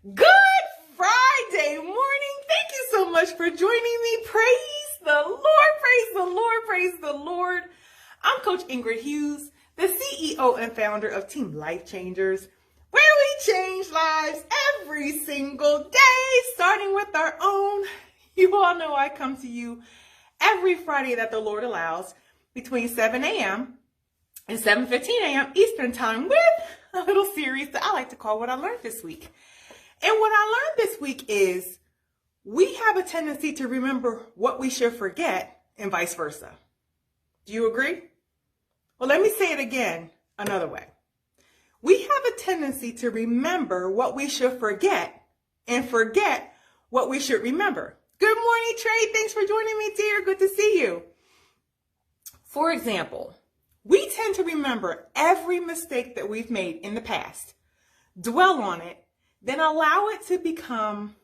Good Friday morning. Thank you so much for joining me. Praise the Lord, praise the Lord, praise the Lord. I'm Coach Ingrid Hughes, the CEO and founder of Team Life Changers, where we change lives every single day, starting with our own. You all know I come to you every Friday that the Lord allows between 7 a.m. and 7:15 a.m. Eastern Time with a little series that I like to call What I Learned This Week. And what I learned this week is we have a tendency to remember what we should forget and vice versa. Do you agree? Well, let me say it again another way. We have a tendency to remember what we should forget and forget what we should remember. Good morning, Trey. Thanks for joining me, dear. Good to see you. For example, we tend to remember every mistake that we've made in the past, dwell on it, then allow it to become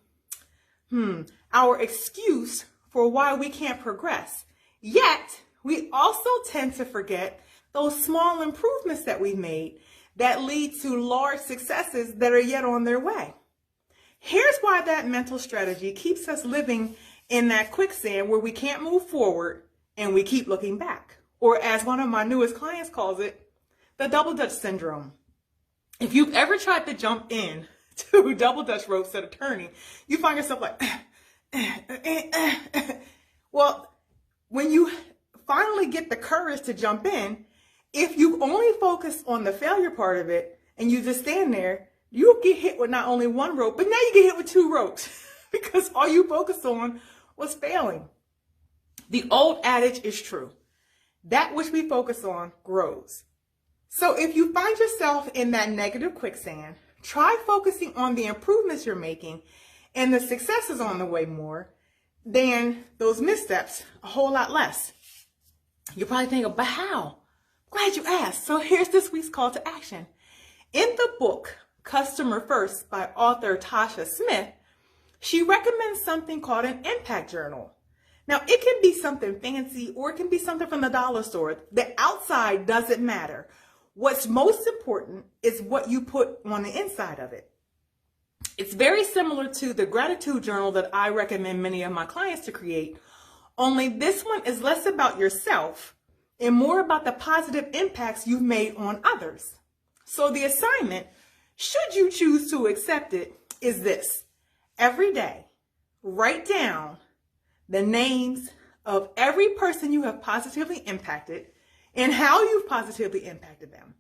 our excuse for why we can't progress. Yet, we also tend to forget those small improvements that we've made that lead to large successes that are yet on their way. Here's why that mental strategy keeps us living in that quicksand where we can't move forward and we keep looking back. Or as one of my newest clients calls it, the double dutch syndrome. If you've ever tried to jump in to double dutch ropes that are turning, you find yourself like, well, when you finally get the courage to jump in, if you only focus on the failure part of it and you just stand there, you'll get hit with not only one rope, but now you get hit with two ropes because all you focused on was failing. The old adage is true. That which we focus on grows. So if you find yourself in that negative quicksand, try focusing on the improvements you're making and the successes on the way more than those missteps, a whole lot less. You're probably thinking, but how? Glad you asked. So here's this week's call to action. In the book, Customer First by author Tasha Smith, she recommends something called an impact journal. Now, it can be something fancy or it can be something from the dollar store. The outside doesn't matter. What's most important is what you put on the inside of it. It's very similar to the gratitude journal that I recommend many of my clients to create, only this one is less about yourself and more about the positive impacts you've made on others. So the assignment, should you choose to accept it, is this. Every day, write down the names of every person you have positively impacted and how you've positively impacted them.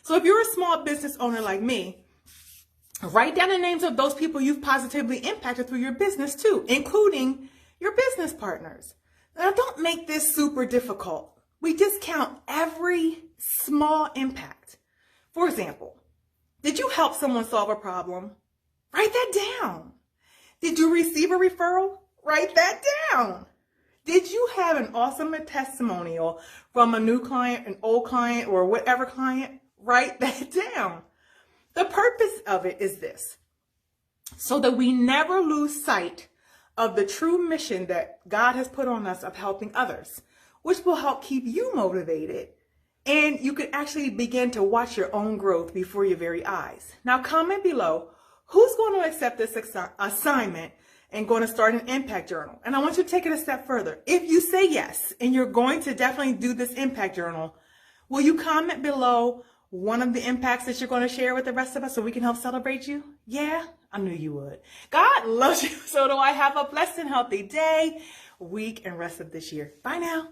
So if you're a small business owner like me, write down the names of those people you've positively impacted through your business too, including your business partners. Now, don't make this super difficult. We just count every small impact. For example, did you help someone solve a problem? Write that down. Did you receive a referral? Write that down. Did you have an awesome testimonial from a new client, an old client, or whatever client? Write that down. The purpose of it is this, so that we never lose sight of the true mission that God has put on us of helping others, which will help keep you motivated. And you can actually begin to watch your own growth before your very eyes. Now, comment below, who's going to accept this assignment and going to start an impact journal? And I want you to take it a step further. If you say yes, and you're going to definitely do this impact journal, will you comment below one of the impacts that you're going to share with the rest of us so we can help celebrate you? Yeah, I knew you would. God loves you. So do I. Have a blessed and healthy day, week, and rest of this year. Bye now.